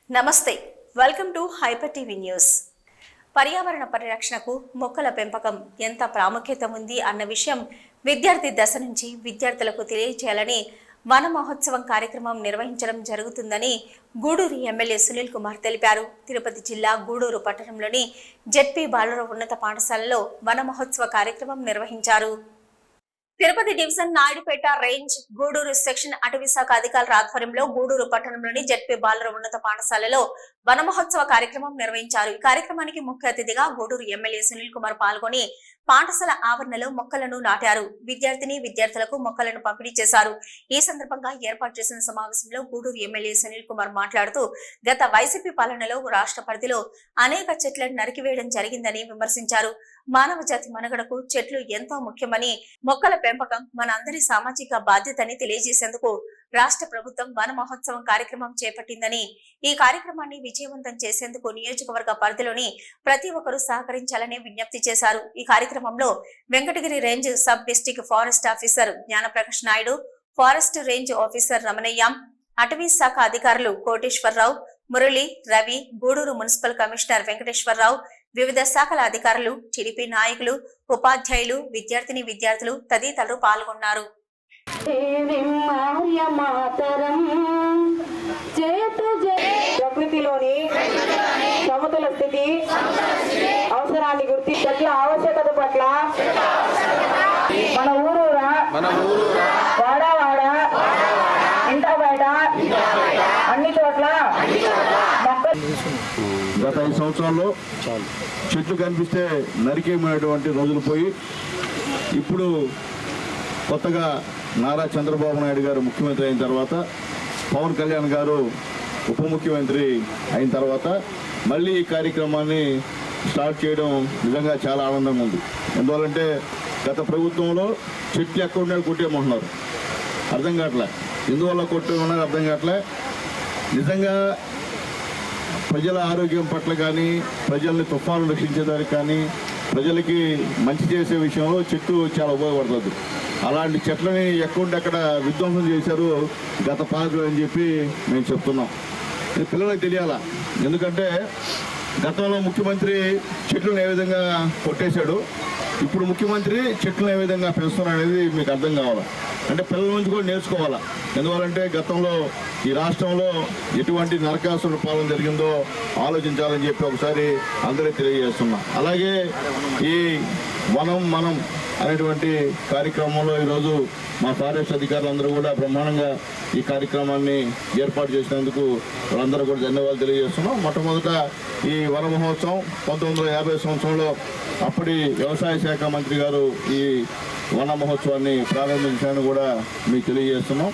నమస్తే, welcome to hyper TV news. పర్యావరణ పరిరక్షణకు మొక్కల పెంపకం ఎంత ప్రాముఖ్యత ఉంది అన్న విషయం విద్యార్థి దశ నుంచి విద్యార్థులకు తెలియజేయాలని వన మహోత్సవం కార్యక్రమం నిర్వహించడం జరుగుతుందని గూడూరు ఎమ్మెల్యే సునీల్ కుమార్ తెలిపారు. తిరుపతి జిల్లా గూడూరు పట్టణంలోని జెడ్పీ బాలుర ఉన్నత పాఠశాలలో వన మహోత్సవ కార్యక్రమం నిర్వహించారు. Tirupati division Naidupeta range Gudur section అటవీ శాఖ అధికారుల ఆధ్వర్యంలో గూడూరు పట్టణంలోని జెడ్పీ బాలుర ఉన్నత పాఠశాలలో వన మహోత్సవ కార్యక్రమం నిర్వహించారు. ఈ కార్యక్రమానికి ముఖ్య అతిథిగా గూడూరు ఎమ్మెల్యే సునీల్ కుమార్ పాల్గొని పాఠశాల ఆవరణలో మొక్కలను నాటారు. విద్యార్థులకు మొక్కలను పంపిణీ చేశారు. ఈ సందర్భంగా ఏర్పాటు చేసిన సమావేశంలో గూడూరు ఎమ్మెల్యే సునీల్ కుమార్ మాట్లాడుతూ గత వైసీపీ పాలనలో రాష్ట్ర పరిధిలో అనేక చెట్లను నరికివేయడం జరిగిందని విమర్శించారు. మానవ జాతి మనుగడకు చెట్లు ఎంతో ముఖ్యమని, మొక్కల పెంపకం మన అందరి సామాజిక బాధ్యతని తెలియజేసేందుకు రాష్ట్ర ప్రభుత్వం వన మహోత్సవం కార్యక్రమం చేపట్టిందని, ఈ కార్యక్రమాన్ని విజయవంతం చేసేందుకు నియోజకవర్గ పరిధిలోని ప్రతి ఒక్కరూ సహకరించాలని విజ్ఞప్తి చేశారు. ఈ కార్యక్రమంలో Venkatagiri range sub district forest officer Jnanaprakash Naidu, forest range officer Ramanaiah, అటవీ శాఖ అధికారులు కోటేశ్వరరావు, మురళి, రవి, గూడూరు మున్సిపల్ కమిషనర్ వెంకటేశ్వరరావు, వివిధ శాఖల అధికారులు, టీడీపీ నాయకులు, ఉపాధ్యాయులు, విద్యార్థులు తదితరులు పాల్గొన్నారు. ప్రకృతిలోని సమతుల స్థితి అవసరాన్ని గుర్తి చెట్ల ఆవశ్యకత పట్ల మన ఊరూరా వాడ ఇంట బయట అన్ని చోట్ల గత 5 సంవత్సరాల్లో చెట్లు కనిపిస్తే నరికేయమైనటువంటి రోజులు పోయి ఇప్పుడు కొత్తగా నారా చంద్రబాబు నాయుడు గారు ముఖ్యమంత్రి అయిన తర్వాత, పవన్ కళ్యాణ్ గారు ఉప ముఖ్యమంత్రి అయిన తర్వాత మళ్ళీ ఈ కార్యక్రమాన్ని స్టార్ట్ చేయడం నిజంగా చాలా ఆనందంగా ఉంది. ఎందువల్లంటే గత ప్రభుత్వంలో చెట్లు ఎక్కడ ఉన్నాయో కొట్టేయమంటున్నారు, అర్థం కావట్లే. ఎందువల్ల కొట్టేమన్నారు అర్థం కావట్లే. నిజంగా ప్రజల ఆరోగ్యం పట్ల కానీ, ప్రజల్ని తుఫాను రక్షించేదానికి కానీ, ప్రజలకి మంచి చేసే విషయంలో చెట్టు చాలా ఉపయోగపడుతుంది. అలాంటి చెట్లని ఎక్కడెక్కడ విధ్వంసం చేశారు గత పాలకులు అని చెప్పి మేము చెప్తున్నాం. ఇది పిల్లలకు తెలియాలా. ఎందుకంటే గతంలో ముఖ్యమంత్రి చెట్లను ఏ విధంగా కొట్టేశాడు, ఇప్పుడు ముఖ్యమంత్రి చెట్లను ఏ విధంగా పెంచుతున్నాడు అనేది మీకు అర్థం కావాలా. అంటే పిల్లల నుంచి కూడా నేర్చుకోవాలా. ఎందువల్లంటే గతంలో ఈ రాష్ట్రంలో ఎటువంటి నరకాసుర పాలన జరిగిందో ఆలోచించాలని చెప్పి ఒకసారి అందరికీ తెలియజేస్తున్నా. అలాగే ఈ మనం అనేటువంటి కార్యక్రమంలో ఈరోజు మా ఫారెస్ట్ అధికారులందరూ కూడా బ్రహ్మాండంగా ఈ కార్యక్రమాన్ని ఏర్పాటు చేసినందుకు వాళ్ళందరూ కూడా ధన్యవాదాలు తెలియజేస్తున్నాం. మొట్టమొదట ఈ వన మహోత్సవం 1950 సంవత్సరంలో అప్పటి వ్యవసాయ శాఖ మంత్రి గారు ఈ వన మహోత్సవాన్ని ప్రారంభించాలని కూడా మీకు తెలియజేస్తున్నాం.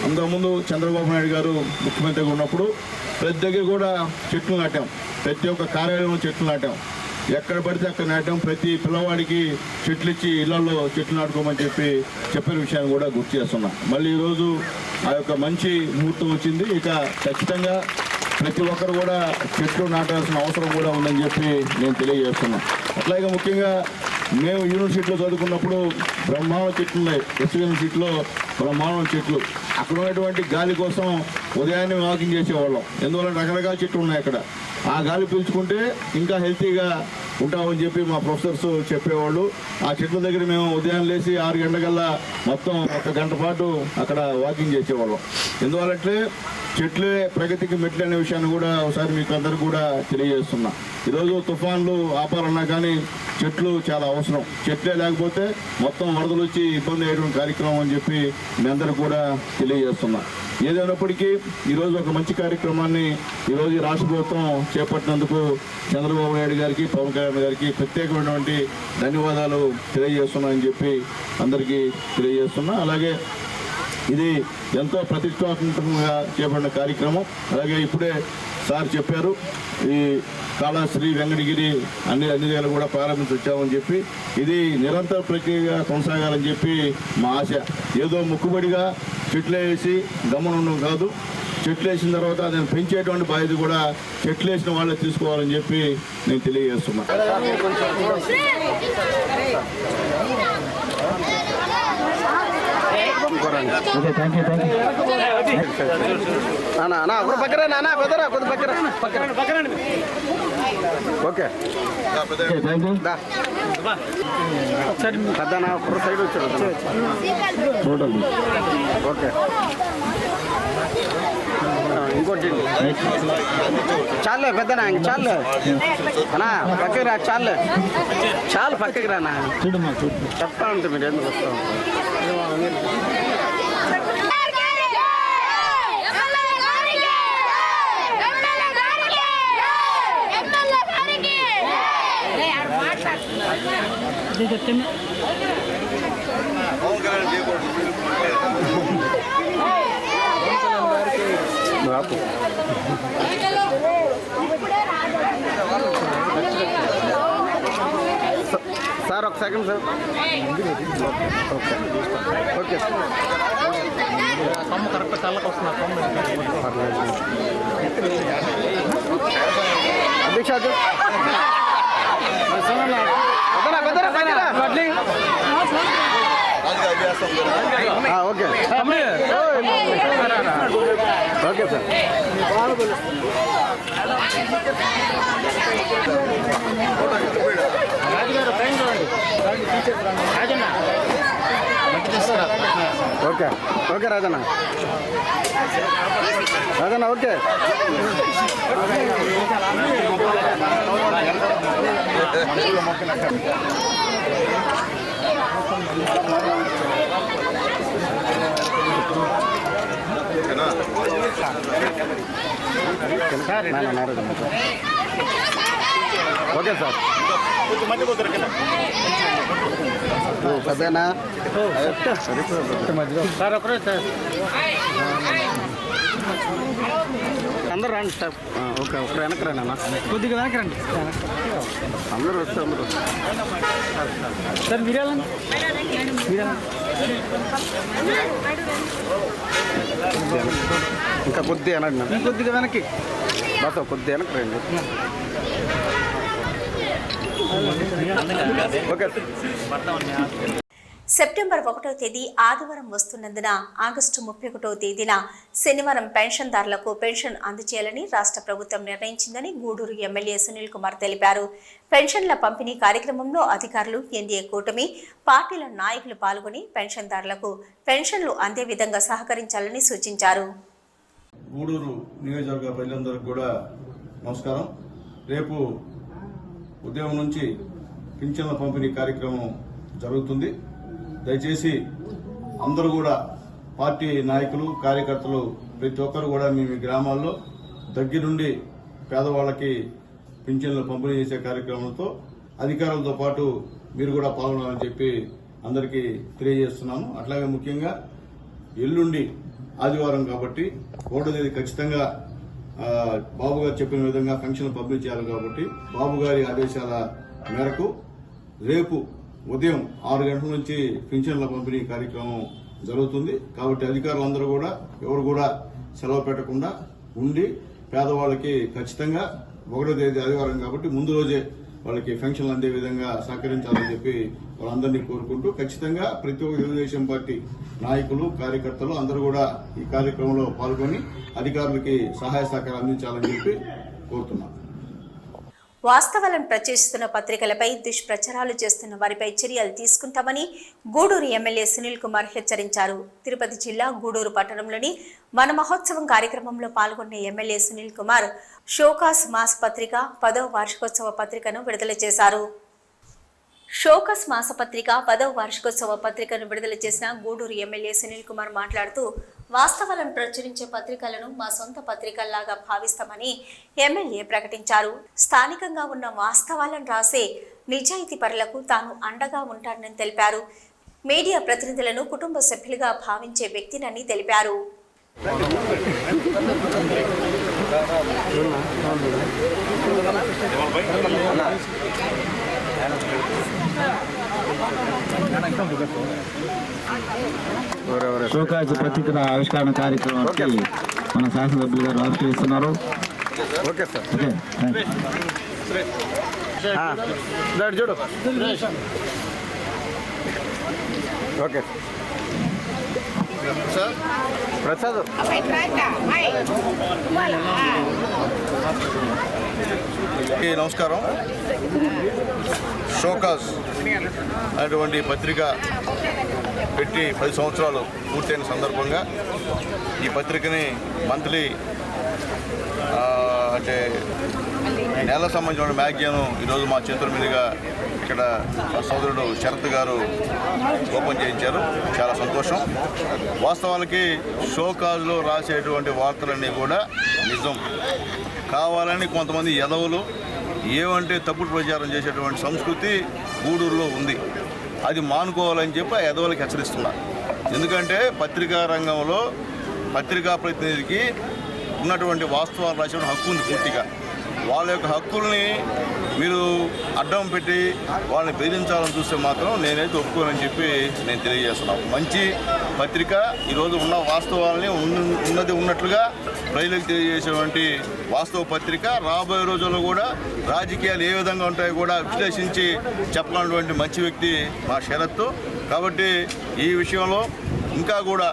అంతకుముందు చంద్రబాబు నాయుడు గారు ముఖ్యమంత్రిగా ఉన్నప్పుడు ప్రతి దగ్గర కూడా చెట్లు నాటాం, ప్రతి ఒక్క కార్యాలయంలో చెట్లు నాటాం, ఎక్కడ పడితే అక్కడ నాటాం. ప్రతి పిల్లవాడికి చెట్లు ఇచ్చి ఇళ్లలో చెట్లు నాటుకోమని చెప్పిన విషయాన్ని కూడా గుర్తు చేస్తున్నా. మళ్ళీ ఈరోజు ఆ యొక్క మంచి ముహూర్తం వచ్చింది. ఇక ఖచ్చితంగా ప్రతి ఒక్కరు కూడా చెట్లు నాటాల్సిన అవసరం కూడా ఉందని చెప్పి నేను తెలియజేస్తున్నా. అట్లాగే ముఖ్యంగా మేము యూనివర్సిటీలో చదువుకున్నప్పుడు బ్రహ్మాండ చెట్లు ఉన్నాయి. ఎస్ యూనివర్సిటీలో బ్రహ్మాండ చెట్లు. అక్కడ ఉన్నటువంటి గాలి కోసం ఉదయాన్నే వాకింగ్ చేసేవాళ్ళం. ఎందువల్ల రకరకాల చెట్లు ఉన్నాయి అక్కడ. ఆ గాలి పీల్చుకుంటే ఇంకా హెల్తీగా ఉంటామని చెప్పి మా ప్రొఫెసర్స్ చెప్పేవాళ్ళు. ఆ చెట్ల దగ్గర మేము ఉదయం లేచి 6 గంటలకల్లా మొత్తం 1 గంట పాటు అక్కడ వాకింగ్ చేసేవాళ్ళం. ఎందువల్లంటే చెట్లే ప్రగతికి మెట్లు అనే విషయాన్ని కూడా ఒకసారి మీకు అందరూ కూడా తెలియజేస్తున్నా. ఈరోజు తుఫాన్లు ఆపాలన్నా కానీ చెట్లు చాలా అవసరం. చెట్లే లేకపోతే మొత్తం వరదలు వచ్చి ఇబ్బంది అయ్యేటువంటి కార్యక్రమం అని చెప్పి మీ అందరూ కూడా తెలియజేస్తున్నా. ఏదైనప్పటికీ ఈరోజు ఒక మంచి కార్యక్రమాన్ని ఈరోజు ఈ రాష్ట్ర ప్రభుత్వం చేపట్టినందుకు చంద్రబాబు నాయుడు గారికి, పవన్ కళ్యాణ్ గారికి ప్రత్యేకమైనటువంటి ధన్యవాదాలు తెలియజేస్తున్నా అని చెప్పి అందరికీ తెలియజేస్తున్నా. అలాగే ఇది ఎంతో ప్రతిష్టాత్మకంగా చేపట్టిన కార్యక్రమం. అలాగే ఇప్పుడే సార్ చెప్పారు, ఈ కాళాశ్రీ వెంకటగిరి అన్ని దగ్గర కూడా ప్రారంభించి వచ్చామని చెప్పి ఇది నిరంతర ప్రక్రియగా కొనసాగాలని చెప్పి మా ఆశ. ఏదో ముక్కుబడిగా చెట్లు వేసి గమనం కాదు, చెట్లు వేసిన తర్వాత నేను పెంచేటువంటి బాధ్యత కూడా చెట్లు వేసిన వాళ్ళే తీసుకోవాలని చెప్పి నేను తెలియజేస్తున్నా. ఓకే థ్యాంక్ యూ అన్నా ఒక పక్కరా నాన్న పెద్దరా కొద్ది పక్కరా ఓకే థ్యాంక్ యూ పెద్దనా ఒక సైడ్ వచ్చాడు టోటల్ ఓకే ఇంకోటి చాలే పెద్దనా ఇంక చాలే అన్నా పక్కకి రా చాలు పక్కకి రానా చూడమ్మా చెప్తా ఉంటే మీరు ఎందుకు వస్తాం సార్ ఒక సెకండ్ సార్ ఓకే కొమ్మ కరెక్ట్ కళ్ళకి వస్తున్నా అధ్యక్ష okay okay sir okay okay Rajanna okay okay sir పెద్దనా సార్ ఒకరే సార్ అందరూ రండి సార్ ఓకే ఒకరు వెనక్కి రండి అన్న కొద్దిగా వెనక్కి రండి అందరూ వస్తే అందరూ సార్ మీరేలండి ఇంకా కొద్దిగా వెనక్కి కొద్దిగా వెనక్కి బస్ కొద్దిగా వెనక్కి రండి ఓకే సెప్టెంబర్ 1వ తేదీ ఆదివారం వస్తున్నందున ఆగస్టు 31వ తేదీన శనివారం పెన్షన్దారులకు పెన్షన్ అందజేయాలని రాష్ట్ర ప్రభుత్వం నిర్ణయించిందని గూడూరు ఎమ్మెల్యే సునీల్ కుమార్ తెలిపారు. పెన్షన్ల పంపిణీ కార్యక్రమంలో అధికారులు, ఎన్డీఏ కూటమి పార్టీల నాయకులు పాల్గొని పెన్షన్దారులకు పెన్షన్లు అందే విధంగా సహకరించాలని సూచించారు. గూడూరు నియోజకవర్గ ప్రజలందరికీ కూడా నమస్కారం. రేపు ఉదయం నుంచి పింఛన్ల పంపిణీ కార్యక్రమం జరుగుతుంది. దయచేసి అందరూ కూడా పార్టీ నాయకులు, కార్యకర్తలు ప్రతి ఒక్కరు కూడా మీ గ్రామాల్లో దగ్గరుండి పేదవాళ్ళకి పింఛన్లు పంపిణీ చేసే కార్యక్రమంతో అధికారులతో పాటు మీరు కూడా పాల్గొనాలని చెప్పి అందరికీ తెలియజేస్తున్నాము. అట్లాగే ముఖ్యంగా ఎల్లుండి ఆదివారం కాబట్టి 1వ తేదీ ఖచ్చితంగా బాబు గారు చెప్పిన విధంగా ఫంక్షన్ పంపిణీ చేయాలి కాబట్టి బాబు గారి ఆదేశాల మేరకు రేపు ఉదయం 6 గంటల నుంచి పింఛన్ల పంపిణీ కార్యక్రమం జరుగుతుంది. కాబట్టి అధికారులందరూ కూడా ఎవరు కూడా సెలవు పెట్టకుండా ఉండి పేదవాళ్ళకి ఖచ్చితంగా 1వ తేదీ ఆదివారం కాబట్టి ముందు రోజే వాళ్ళకి పెన్షన్లు అందే విధంగా సహకరించాలని చెప్పి వాళ్ళందరినీ కోరుకుంటూ ఖచ్చితంగా ప్రతి ఒక్క తెలుగుదేశం పార్టీ నాయకులు, కార్యకర్తలు అందరూ కూడా ఈ కార్యక్రమంలో పాల్గొని అధికారులకి సహాయ సహకారం అందించాలని చెప్పి కోరుతున్నాం. వాస్తవాలను ప్రచురిస్తున్న పత్రికలపై దుష్ప్రచారాలు చేస్తున్న వారిపై చర్యలు తీసుకుంటామని గూడూరు ఎమ్మెల్యే సునీల్ కుమార్ హెచ్చరించారు. తిరుపతి జిల్లా గూడూరు పట్టణంలోని వన మహోత్సవం కార్యక్రమంలో పాల్గొన్న MLA Sunil Kumar show cause mass పత్రిక 10వ వార్షికోత్సవ పత్రికను విడుదల చేశారు. షోకాస్ మాసపత్రిక 10వ వార్షికోత్సవ పత్రికను విడుదల చేసిన గూడూరు ఎమ్మెల్యే సునీల్ కుమార్ మాట్లాడుతూ వాస్తవాలను ప్రచురించే పత్రికలను మా సొంత పత్రికల్లాగా భావిస్తామని ఎమ్మెల్యే ప్రకటించారు. స్థానికంగా ఉన్న వాస్తవాలను రాసే నిజాయితీ పరులకు తాను అండగా ఉంటానని తెలిపారు. మీడియా ప్రతినిధులను కుటుంబ సభ్యులుగా భావించే వ్యక్తినని తెలిపారు. షోకాజ్ పత్రికల ఆవిష్కరణ కార్యక్రమానికి మన శాసనసభ్యులు గారు ఆవిష్కరిస్తున్నారు. ఓకే సార్ చూడు ఓకే సార్ ప్రసాద్ నమస్కారం. షోకాస్ అనేటువంటి పత్రిక పెట్టి 10 సంవత్సరాలు పూర్తయిన సందర్భంగా ఈ పత్రికని మంత్లీ అంటే నెల సంబంధించిన మ్యాగజైన్ ఈరోజు మా చేతుల మీదుగా ఇక్కడ మా సోదరుడు శరత్ గారు ఓపెన్ చేయించారు. చాలా సంతోషం. వాస్తవానికి షోకాజ్లో రాసేటువంటి వార్తలన్నీ కూడా నిజం. కావాలని కొంతమంది ఎదవులు ఏమంటే తప్పుడు ప్రచారం చేసేటువంటి సంస్కృతి గూడూరులో ఉంది. అది మానుకోవాలని చెప్పి ఆ ఎదవులకు హెచ్చరిస్తున్నారు. ఎందుకంటే పత్రికా రంగంలో పత్రికా ప్రతినిధికి ఉన్నటువంటి వాస్తవాలు రాసే హక్కు ఉంది పూర్తిగా. వాళ్ళ యొక్క హక్కుల్ని మీరు అడ్డం పెట్టి వాళ్ళని బెదిరించాలని చూస్తే మాత్రం నేనైతే ఒప్పుకోనని చెప్పి నేను తెలియజేస్తున్నాను. మంచి పత్రిక ఈరోజు ఉన్న వాస్తవాలని ఉన్నది ఉన్నట్లుగా ప్రజలకు తెలియజేసేటువంటి వాస్తవ పత్రిక. రాబోయే రోజుల్లో కూడా రాజకీయాలు ఏ విధంగా ఉంటాయో కూడా విశ్లేషించి చెప్పాలన్నటువంటి మంచి వ్యక్తి మా శరత్. కాబట్టి ఈ విషయంలో ఇంకా కూడా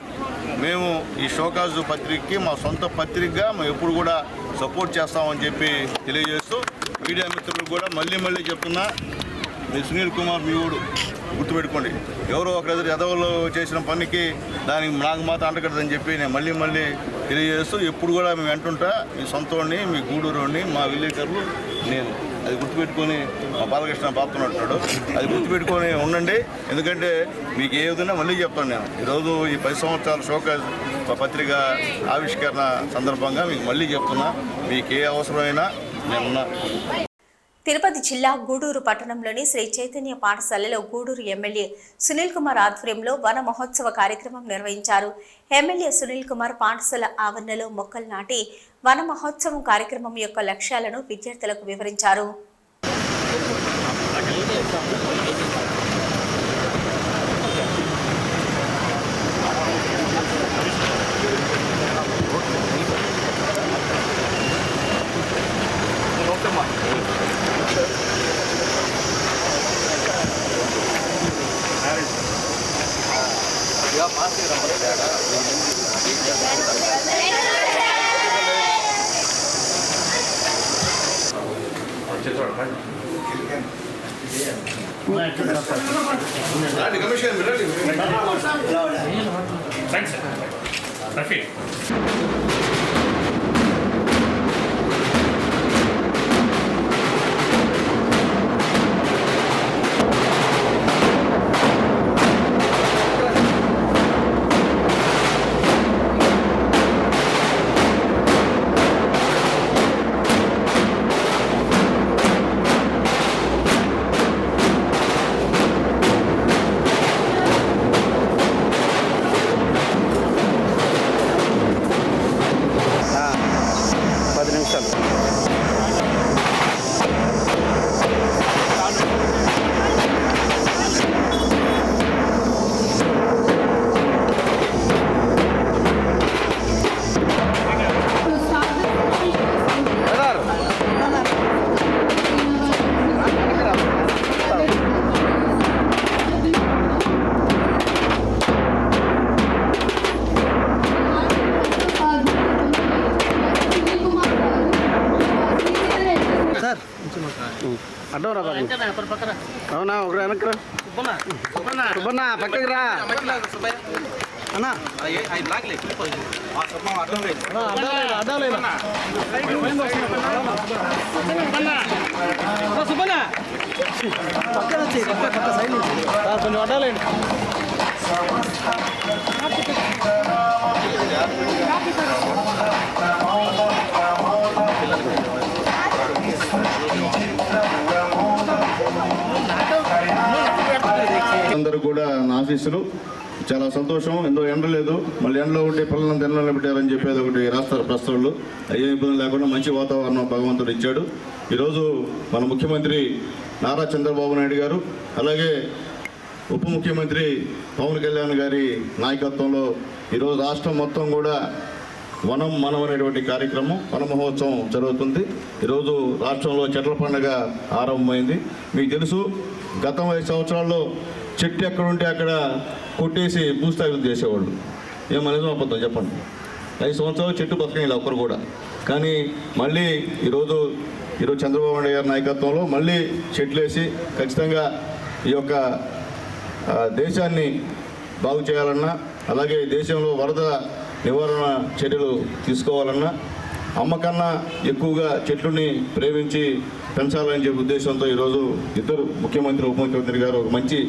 మేము ఈ షోకాజ్ పత్రికకి మా సొంత పత్రికగా మేము ఎప్పుడు కూడా సపోర్ట్ చేస్తామని చెప్పి తెలియజేస్తూ మీడియా మిత్రులకు కూడా మళ్ళీ చెప్తున్నా, మీ సునీల్ కుమార్ మీ ఊడు గుర్తుపెట్టుకోండి. ఎవరో ఒకరు ఎదవలు చేసిన పనికి దానికి నాకు మాత్రం అంటకూడదని చెప్పి నేను మళ్ళీ తెలియజేస్తూ ఎప్పుడు కూడా మేము వెంటుంటా. మీ సొంతోడిని, మీ గూడూరుని, మా విలేకరులు నేను. అది గుర్తుపెట్టుకొని మా బాలకృష్ణ బాపుతున్నట్టున్నాడు. అది గుర్తుపెట్టుకొని ఉండండి. ఎందుకంటే మీకు ఏ విధంగా మళ్ళీ చెప్తాను నేను. ఈరోజు ఈ 10 సంవత్సరాల షోకాజ్ పత్రిక ఆవిష్కరణ సందర్భంగా మీకు మళ్ళీ చెప్తున్నా, మీకు ఏ అవసరమైనా నేనున్నా. తిరుపతి జిల్లా గూడూరు పట్టణంలోని శ్రీ చైతన్య పాఠశాలలో గూడూరు ఎమ్మెల్యే సునీల్ కుమార్ ఆధ్వర్యంలో వన మహోత్సవ కార్యక్రమం నిర్వహించారు. ఎమ్మెల్యే సునీల్ కుమార్ పాఠశాల ఆవరణలో మొక్కలు నాటి వన మహోత్సవం కార్యక్రమం యొక్క లక్ష్యాలను విద్యార్థులకు వివరించారు. అడ్డం రా అవునా ఒక వెనక్కి రా సుబ్బన్న పక్కకి రా అన్నా సుబ్బన్న కొంచెం అడ్డాలేండి. అందరూ కూడా నా ఆశీస్సులు. చాలా సంతోషం. ఎంతో ఎండ లేదు, మళ్ళీ ఎండలో ఉంటే పిల్లలను ఎండలో పెట్టారని చెప్పేది ఒకటి రాస్తారు ప్రస్తుతాలు. ఏ ఇబ్బంది లేకుండా మంచి వాతావరణం భగవంతుడు ఇచ్చాడు. ఈరోజు మన ముఖ్యమంత్రి నారా చంద్రబాబు నాయుడు గారు, అలాగే ఉప ముఖ్యమంత్రి పవన్ కళ్యాణ్ గారి నాయకత్వంలో ఈరోజు రాష్ట్రం మొత్తం కూడా వనం మనం అనేటువంటి కార్యక్రమం, వన మహోత్సవం జరుగుతుంది. ఈరోజు రాష్ట్రంలో చెట్ల పండుగ ఆరంభమైంది. మీకు తెలుసు, గత 5 సంవత్సరాల్లో చెట్టు ఎక్కడుంటే అక్కడ కొట్టేసి భూస్థాపితం చేసేవాళ్ళు. ఏమనేది అబద్ధం చెప్పండి. 5 సంవత్సరాలు చెట్టు బతకని ఒక్కరు కూడా. కానీ మళ్ళీ ఈరోజు చంద్రబాబు నాయుడు గారి నాయకత్వంలో మళ్ళీ చెట్లు వేసి ఖచ్చితంగా ఈ యొక్క దేశాన్ని బాగు చేయాలన్నా, అలాగే దేశంలో వరద నివారణ చర్యలు తీసుకోవాలన్నా అమ్మకన్నా ఎక్కువగా చెట్లని ప్రేమించి పెంచాలని చెప్పే ఉద్దేశంతో ఈరోజు ఇద్దరు ముఖ్యమంత్రి ఉప ముఖ్యమంత్రి గారు ఒక మంచి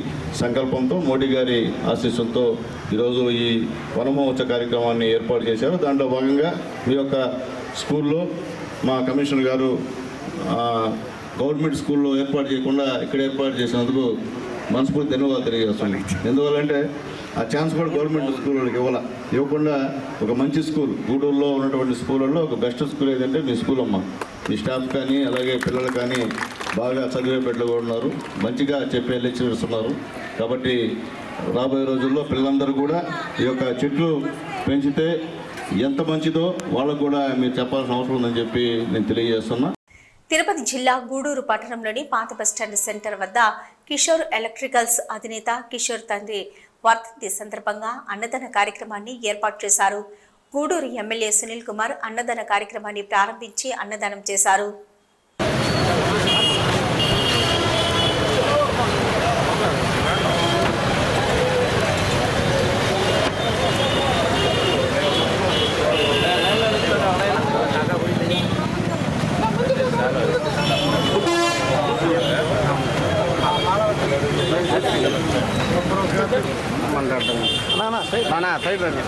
సంకల్పంతో మోడీ గారి ఆశీస్సులతో ఈరోజు ఈ వనమహోత్సవ కార్యక్రమాన్ని ఏర్పాటు చేశారు. దాంట్లో భాగంగా మీ యొక్క స్కూల్లో మా కమిషనర్ గారు గవర్నమెంట్ స్కూల్లో ఏర్పాటు చేయకుండా ఇక్కడ ఏర్పాటు చేసినందుకు మనస్ఫూర్తి ధన్యవాదాలు తెలియజేస్తున్నాను. ఎందువల్లంటే ఆ ఛాన్స్ కూడా గవర్నమెంట్ స్కూళ్ళకి ఇవ్వకుండా ఒక మంచి స్కూల్ గూడూరులో ఉన్నటువంటి స్కూళ్ళల్లో ఒక బెస్ట్ స్కూల్ ఏదంటే మీ స్కూల్ అమ్మ. మీ స్టాఫ్ కానీ అలాగే పిల్లలు కానీ బాగా చదివే బిడ్డలు కూడా ఉన్నారు, మంచిగా చెప్పే లెక్చరర్స్ ఉన్నారు. కాబట్టి రాబోయే రోజుల్లో పిల్లలందరూ కూడా ఈ యొక్క చెట్లు పెంచితే ఎంత మంచిదో వాళ్ళకు కూడా మీరు చెప్పాల్సిన అవసరం ఉందని చెప్పి నేను తెలియజేస్తున్నా. తిరుపతి జిల్లా గూడూరు పట్టణంలోని పాత బస్టాండ్ సెంటర్ వద్ద కిషోర్ ఎలక్ట్రికల్స్ అధినేత కిషోర్ తండ్రి వర్ధంతి సందర్భంగా అన్నదాన కార్యక్రమాన్ని ఏర్పాటు చేశారు. గూడూరు ఎమ్మెల్యే సునీల్ కుమార్ అన్నదాన కార్యక్రమాన్ని ప్రారంభించి అన్నదానం చేశారు. సైడ్ రండి.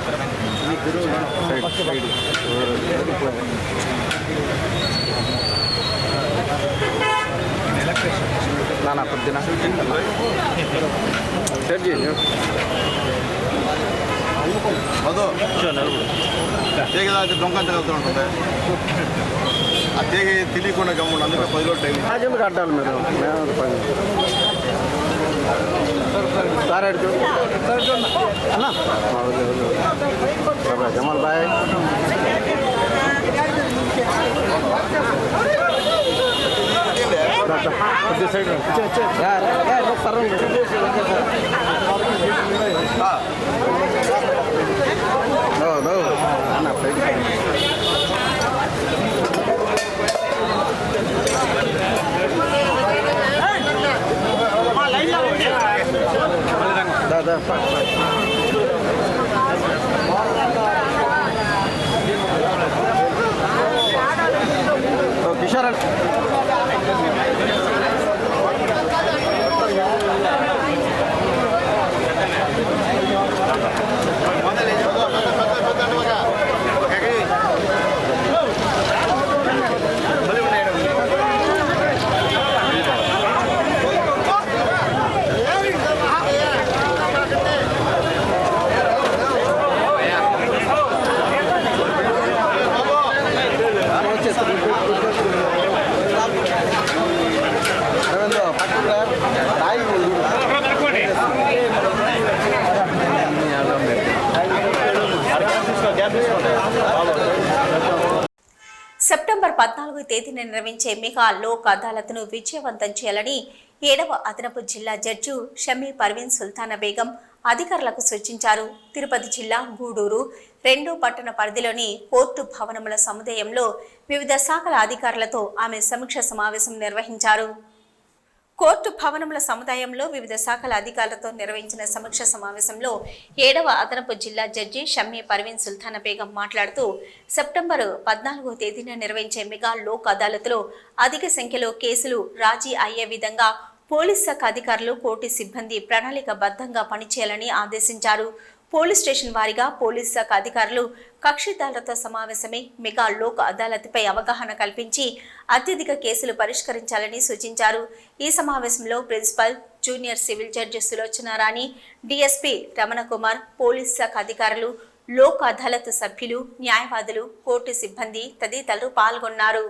పొద్దున తీగ దొంగ వెళ్తూ ఉంటుంది. ఆ తీగ తెలియకుండా గమ్ముండు, అందుకే 10 రోజులు టైం కట్టాలి మీరు. సార్ అన్నా జమాల్ బాయ్ సైడ్ కిషోర్ సెప్టెంబర్ 14వ తేదీన నిర్వహించే మెగా లోక్ అదాలత్ను విజయవంతం చేయాలని 7వ అదనపు జిల్లా జడ్జి షమీ పర్వీన్ సుల్తానా బేగం అధికారులకు సూచించారు. తిరుపతి జిల్లా గూడూరు 2 పట్టణ పరిధిలోని కోర్టు భవనముల సముదాయంలో వివిధ శాఖల అధికారులతో ఆమె సమీక్ష సమావేశం నిర్వహించారు. కోర్టు భవనముల సముదాయంలో వివిధ శాఖల అధికారులతో నిర్వహించిన సమీక్ష సమావేశంలో 7వ అదనపు జిల్లా జడ్జి షమ్మీ పర్వీన్ సుల్తానా బేగం మాట్లాడుతూ సెప్టెంబర్ 14వ తేదీన నిర్వహించే మెగా లోక్ అదాలత్లో అధిక సంఖ్యలో కేసులు రాజీ అయ్యే విధంగా పోలీస్ శాఖ అధికారులు కోర్టు సిబ్బంది ప్రణాళికబద్ధంగా పనిచేయాలని ఆదేశించారు. పోలీస్ స్టేషన్ వారీగా పోలీస్ శాఖ అధికారులు కక్షిదారులతో సమావేశమై మెగా లోక్ అదాలత్పై అవగాహన కల్పించి అత్యధిక కేసులు పరిష్కరించాలని సూచించారు. ఈ సమావేశంలో principal, junior civil judge Sulochana Rani, DSP Ramana Kumar, police శాఖ అధికారులు, లోక్ అదాలత్ సభ్యులు, న్యాయవాదులు, కోర్టు సిబ్బంది తదితరులు పాల్గొన్నారు.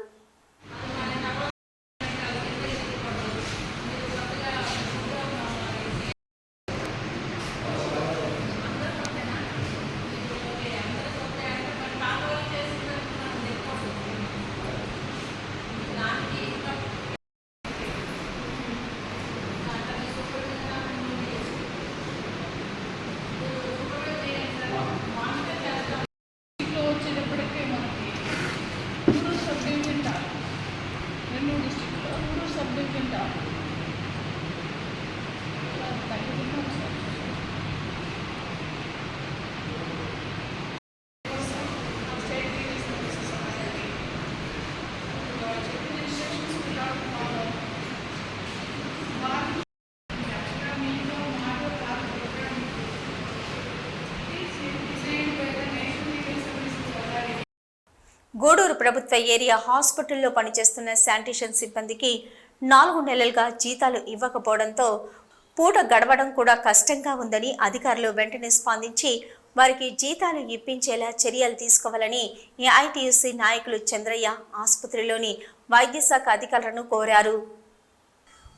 గూడూరు ప్రభుత్వ ఏరియా హాస్పిటల్లో పనిచేస్తున్న శానిటేషన్ సిబ్బందికి 4 నెలలుగా జీతాలు ఇవ్వకపోవడంతో పూట గడవడం కూడా కష్టంగా ఉందని అధికారులు వెంటనే స్పందించి వారికి జీతాలు ఇప్పించేలా చర్యలు తీసుకోవాలని ఏఐటీయూసీ నాయకులు చంద్రయ్య ఆసుపత్రిలోని వైద్య శాఖ అధికారులను కోరారు.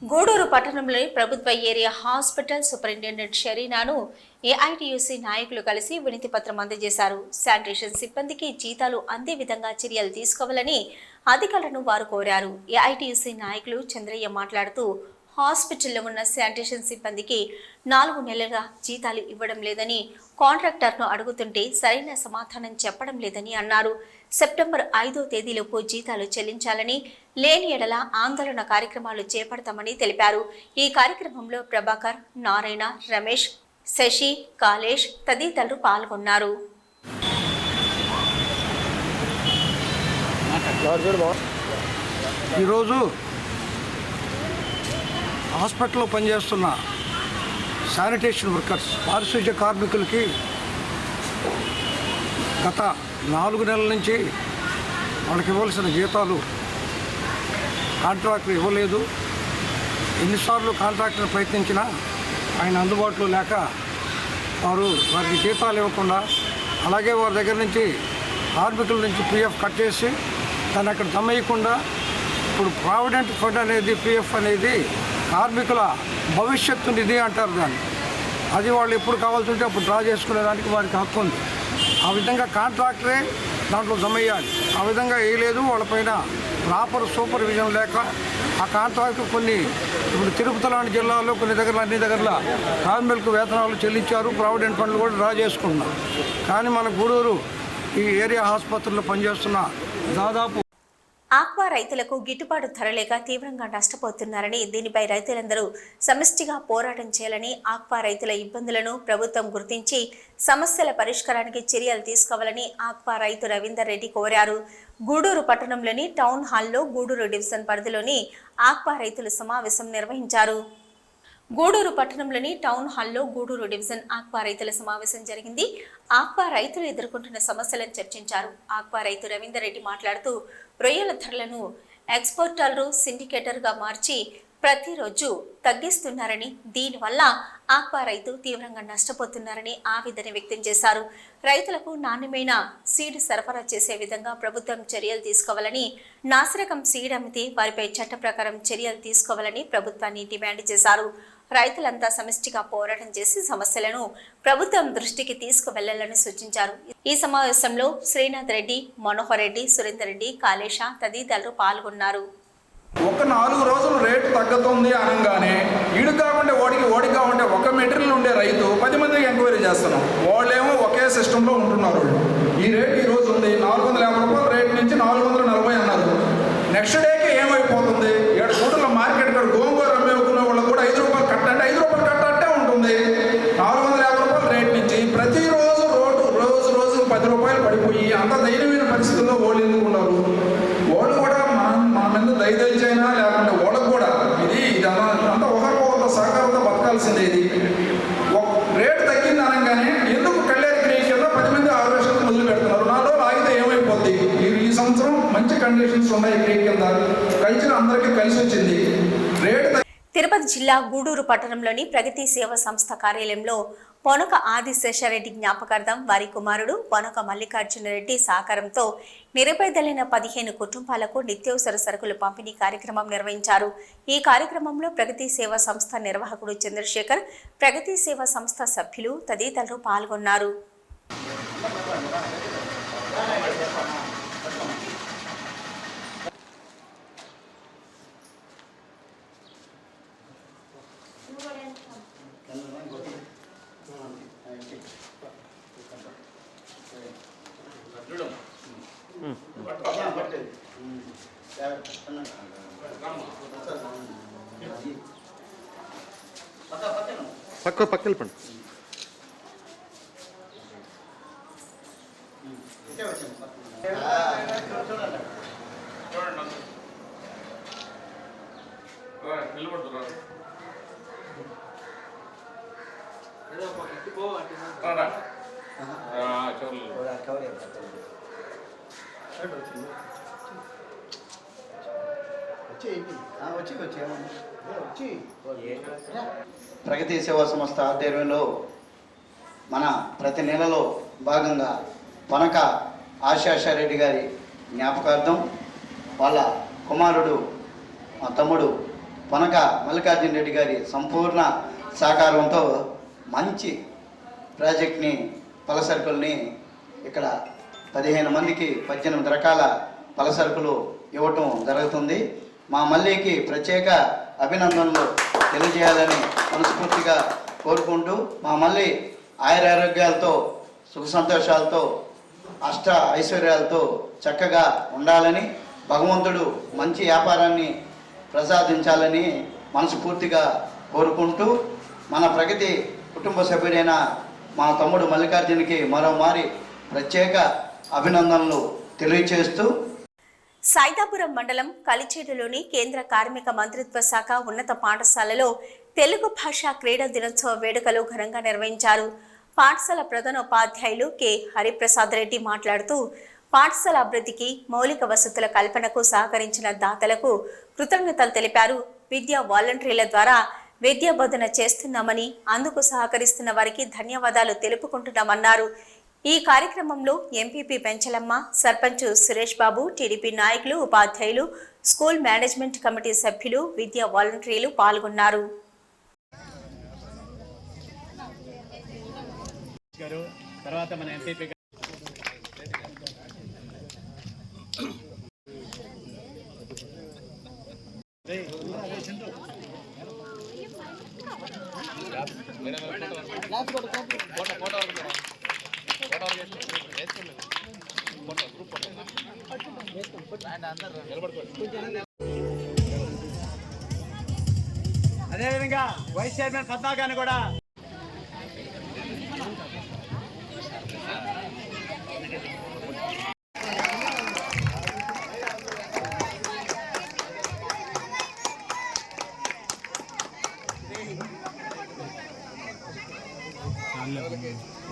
గూడూరు పట్టణంలోని ప్రభుత్వ ఏరియా హాస్పిటల్ సూపరింటెండెంట్ షరీనాను ఏఐటీయూసీ నాయకులు కలిసి వినతి పత్రం అందజేశారు. శానిటేషన్ సిబ్బందికి జీతాలు అందే విధంగా చర్యలు తీసుకోవాలని అధికారులను వారు కోరారు. ఏఐటీయూసీ నాయకులు చంద్రయ్య మాట్లాడుతూ హాస్పిటల్లో ఉన్న శానిటేషన్ సిబ్బందికి 4 నెలలుగా జీతాలు ఇవ్వడం లేదని కాంట్రాక్టర్ను అడుగుతుంటే సరైన సమాధానం చెప్పడం లేదని అన్నారు. సెప్టెంబర్ 5వ తేదీలోపు జీతాలు చెల్లించాలని, లేని ఎడల ఆందోళన కార్యక్రమాలు చేపడతామని తెలిపారు. ఈ కార్యక్రమంలో ప్రభాకర్, నారాయణ, రమేష్, శశి, కాళేష్ తదితరులు పాల్గొన్నారు. ఈరోజు హాస్పిటల్లో పనిచేస్తున్న శానిటేషన్ వర్కర్స్ పారిశుధ్య కార్మికులకి గత 4 నెలల నుంచి వాళ్ళకి ఇవ్వాల్సిన జీతాలు కాంట్రాక్టర్ ఇవ్వలేదు. ఎన్నిసార్లు కాంట్రాక్టర్ ప్రయత్నించినా ఆయన అందుబాటులో లేక వారికి జీతాలు ఇవ్వకుండా, అలాగే వారి దగ్గర నుంచి కార్మికుల నుంచి పిఎఫ్ కట్ చేసి దాన్ని అక్కడ జమేయకుండా ఇప్పుడు ప్రావిడెంట్ ఫండ్ అనేది పిఎఫ్ అనేది కార్మికుల భవిష్యత్తు నిధి అంటారు దాన్ని. అది వాళ్ళు ఎప్పుడు కావాల్సి ఉంటే అప్పుడు డ్రా చేసుకునేదానికి వారికి హక్కు ఉంది. ఆ విధంగా కాంట్రాక్టరే దాంట్లో జమయ్యాలి. ఆ విధంగా వేయలేదు. వాళ్ళపైన ప్రాపర్ సూపర్విజన్ లేక ఆ కాంట్రాక్టర్ ఇప్పుడు తిరుపతి లాంటి జిల్లాల్లో అన్ని దగ్గర కార్మికులకు వేతనాలు చెల్లించారు. ప్రావిడెంట్ ఫండ్లు కూడా డ్రా చేసుకుంటున్నారు. కానీ మన గూడూరు ఈ ఏరియా ఆసుపత్రిలో పనిచేస్తున్న దాదాపు ఆక్వా రైతులకు గిట్టుబాటు ధర లేక తీవ్రంగా నష్టపోతున్నారని, దీనిపై రైతులందరూ సమిష్టిగా పోరాటం చేయాలని, ఆక్వా రైతుల ఇబ్బందులను ప్రభుత్వం గుర్తించి సమస్యల పరిష్కారానికి చర్యలు తీసుకోవాలని ఆక్వా రైతు రవీందర్ రెడ్డి కోరారు. గూడూరు పట్టణంలోని టౌన్ హాల్లో గూడూరు డివిజన్ పరిధిలోని ఆక్వా రైతుల సమావేశం నిర్వహించారు. గూడూరు పట్టణంలోని టౌన్ హాల్లో గూడూరు డివిజన్ ఆక్వా రైతుల సమావేశం జరిగింది. ఆక్వా రైతులు ఎదుర్కొంటున్న సమస్యలను చర్చించారు. ఆక్వా రైతు రవీందర్ రెడ్డి మాట్లాడుతూ రొయ్యల ధరలను ఎక్స్పోర్టర్లు సిండికేటర్గా మార్చి ప్రతిరోజు తగ్గిస్తున్నారని, దీనివల్ల ఆక్వా రైతు తీవ్రంగా నష్టపోతున్నారని ఆవేదన వ్యక్తం చేశారు. రైతులకు నాణ్యమైన సీడ్ సరఫరా చేసే విధంగా ప్రభుత్వం చర్యలు తీసుకోవాలని, నాసిరకం సీడ్ అమ్మితే వారిపై చట్ట ప్రకారం చర్యలు తీసుకోవాలని ప్రభుత్వాన్ని డిమాండ్ చేశారు. రైతులంతా సమిష్టిగా పోరాటం చేసి సమస్యలను ప్రభుత్వం దృష్టికి తీసుకువెళ్లాలని సూచించారు. ఈ సమావేశంలో శ్రీనాథ్ రెడ్డి, మనోహర్ రెడ్డి, సురేందర్ రెడ్డి, కాళేష తదితరులు పాల్గొన్నారు. ఒక 4 రోజులు రేటు తగ్గుతుంది అనగానే ఈడు కాకుండా ఓడి కాకుండా ఒక మెటీరియల్ ఉండే రైతు 10 మందికి ఎంక్వైరీ చేస్తున్నాం. వాళ్ళేమో ఒకే సిస్టంలో ఉంటున్నారు. ఈ రేటు ఈరోజు ఉంది 450 రూపాయల రేటు నుంచి 440 అన్నారు. నెక్స్ట్ డేకి ఏమైపోతుంది? 7 కోట్ల మార్కెట్ ఇక్కడ గోంగూర అమ్మేకున్న వాళ్ళకు కూడా 5 రూపాయలు కట్టండి, 5 రూపాయలు కట్టంటే ఉంటుంది. 450 రూపాయల రేటు నుంచి ప్రతిరోజు రోజు 10 రూపాయలు పడిపోయి అంత దైన్యమైన పరిస్థితుల్లో వాళ్ళు ఎందుకున్నారు? వాళ్ళు కూడా మన మీద దయదలిచైనా లేకుంటే వాళ్ళకు కూడా ఇది అంతా ఒకరికొకరితో సహకారంతో బతకాల్సిందే. ఇది రేటు తగ్గింది అనగానే ఎందుకు కళ్యాణ్ క్రియేట్ కింద 10 మంది ఆపరేషన్ మొదలు పెడుతున్నారు. 4 రోజులు ఆగితే ఏమైపోద్ది? ఈ సంవత్సరం మంచి కండిషన్స్ ఉన్నాయి. క్రియేట్ కింద కల్చర్ అందరికీ కలిసి వచ్చింది. రేటు తిరుపతి జిల్లా గూడూరు పట్టణంలోని ప్రగతి సేవా సంస్థ కార్యాలయంలో పొనక ఆదిశేషారెడ్డి జ్ఞాపకార్థం వారి కుమారుడు పొనక మల్లికార్జున రెడ్డి సహకారంతో నిరుపేదలైన 15 కుటుంబాలకు నిత్యావసర సరుకులు పంపిణీ కార్యక్రమం నిర్వహించారు. ఈ కార్యక్రమంలో ప్రగతి సేవా సంస్థ నిర్వాహకుడు చంద్రశేఖర్, ప్రగతి సేవా సంస్థ సభ్యులు తదితరులు పాల్గొన్నారు. పక్క వెళ్ళిపోండి. ప్రగతి సేవా సంస్థ ఆధ్వర్యంలో మన ప్రతి నెలలో భాగంగా పనక ఆశారెడ్డి గారి జ్ఞాపకార్థం వాళ్ళ కుమారుడు మా తమ్ముడు పనక మల్లికార్జున రెడ్డి గారి సంపూర్ణ సహకారంతో మంచి ప్రాజెక్ట్ని పలసరుకుల్ని ఇక్కడ 15 మందికి 18 రకాల పలసరుకులు ఇవ్వటం జరుగుతుంది. మా మల్లికి ప్రత్యేక అభినందనలు తెలియజేయాలని మనస్ఫూర్తిగా కోరుకుంటూ మా మల్లి ఆయురారోగ్యాలతో సుఖ సంతోషాలతో అష్ట ఐశ్వర్యాలతో చక్కగా ఉండాలని భగవంతుడు మంచి వ్యాపారాన్ని ప్రసాదించాలని మనస్ఫూర్తిగా కోరుకుంటూ మన ప్రగతి కుటుంబ సభ్యుడైన మా తమ్ముడు మల్లికార్జునికి మరోమారి ప్రత్యేక అభినందనలు తెలియజేస్తూ సైదాపురం మండలం కలిచేడులోని కేంద్ర కార్మిక మంత్రిత్వ శాఖ ఉన్నత పాఠశాలలో తెలుగు భాషా క్రీడా దినోత్సవ వేడుకలు ఘనంగా నిర్వహించారు. పాఠశాల ప్రధానోపాధ్యాయులు కె హరిప్రసాద్ రెడ్డి మాట్లాడుతూ పాఠశాల అభివృద్ధికి మౌలిక వసతుల కల్పనకు సహకరించిన దాతలకు కృతజ్ఞతలు తెలిపారు. విద్యా వాలంటీర్ల ద్వారా విద్యా బోధన చేస్తున్నామని అందుకు సహకరిస్తున్న వారికి ధన్యవాదాలు తెలుపుకుంటున్నామన్నారు. ఈ కార్యక్రమంలో ఎంపీపీ పెంచలమ్మ, సర్పంచ్ సురేష్ బాబు, టీడీపీ నాయకులు, ఉపాధ్యాయులు, స్కూల్ మేనేజ్మెంట్ కమిటీ సభ్యులు, విద్యా వాలంటీర్లు పాల్గొన్నారు. అదేవిధంగా వైస్ చైర్మన్ పద్మా గారిని కూడా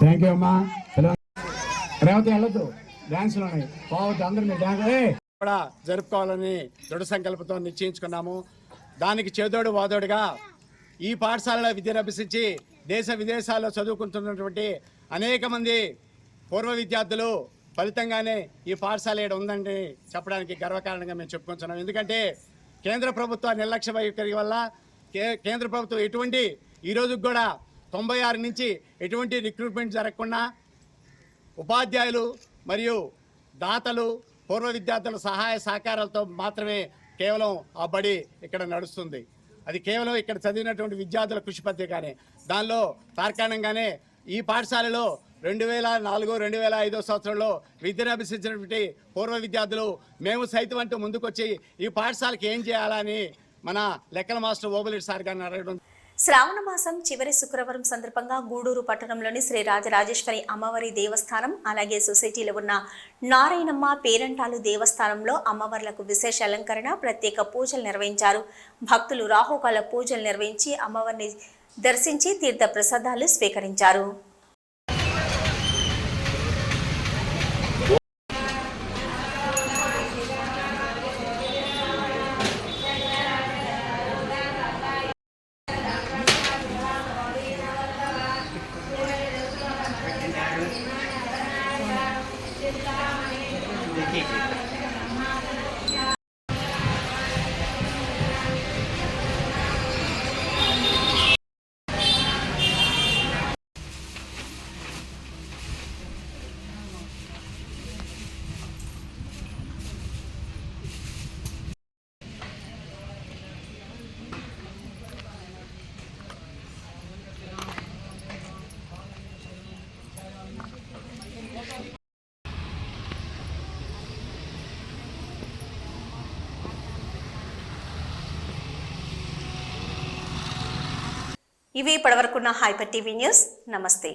థ్యాంక్ యూ అమ్మా. రేవతి వెళ్ళొద్దు, డ్యాన్స్లు ఉన్నాయి, పోవద్దు, అందరూ మీరు డ్యాన్స్ కూడా జరుపుకోవాలని దృఢ సంకల్పంతో నిశ్చయించుకున్నాము. దానికి చేదోడు వాదోడుగా ఈ పాఠశాలలో విద్యను అభ్యసించి దేశ విదేశాల్లో చదువుకుంటున్నటువంటి అనేక మంది పూర్వ విద్యార్థులు ఫలితంగానే ఈ పాఠశాల ఇక్కడ ఉందని చెప్పడానికి గర్వకారణంగా మేము చెప్పుకుంటున్నాం. ఎందుకంటే కేంద్ర ప్రభుత్వ నిర్లక్ష్య వైఖరి వల్ల కేంద్ర ప్రభుత్వం ఎటువంటి ఈరోజు కూడా 96 నుంచి ఎటువంటి రిక్రూట్మెంట్ జరగకుండా ఉపాధ్యాయులు మరియు దాతలు పూర్వ విద్యార్థుల సహాయ సహకారాలతో మాత్రమే కేవలం ఆ బడి ఇక్కడ నడుస్తుంది. అది కేవలం ఇక్కడ చదివినటువంటి విద్యార్థుల కృషి పత్రికనే. దానిలో తార్కాణంగానే ఈ పాఠశాలలో 2004-2005 సంవత్సరంలో విద్యను అభ్యసించినటువంటి పూర్వ విద్యార్థులు మేము సైతం అంటూ ముందుకొచ్చి ఈ పాఠశాలకి ఏం చేయాలని మన లెక్కల మాస్టర్ ఓబులేటి సార్ గారిని అడగడం. శ్రావణ మాసం చివరి శుక్రవారం సందర్భంగా గూడూరు పట్టణంలోని శ్రీ రాజరాజేశ్వరి అమ్మవారి దేవస్థానం, అలాగే సొసైటీలో ఉన్న నారాయణమ్మ పేరంటాలు దేవస్థానంలో అమ్మవార్లకు విశేష అలంకరణ, ప్రత్యేక పూజలు నిర్వహించారు. భక్తులు రాహుకాల పూజలు నిర్వహించి అమ్మవారిని దర్శించి తీర్థ ప్రసాదాలు స్వీకరించారు. ఇవి ఇప్పటివరకున్న హైపర్ టీవీ న్యూస్. నమస్తే.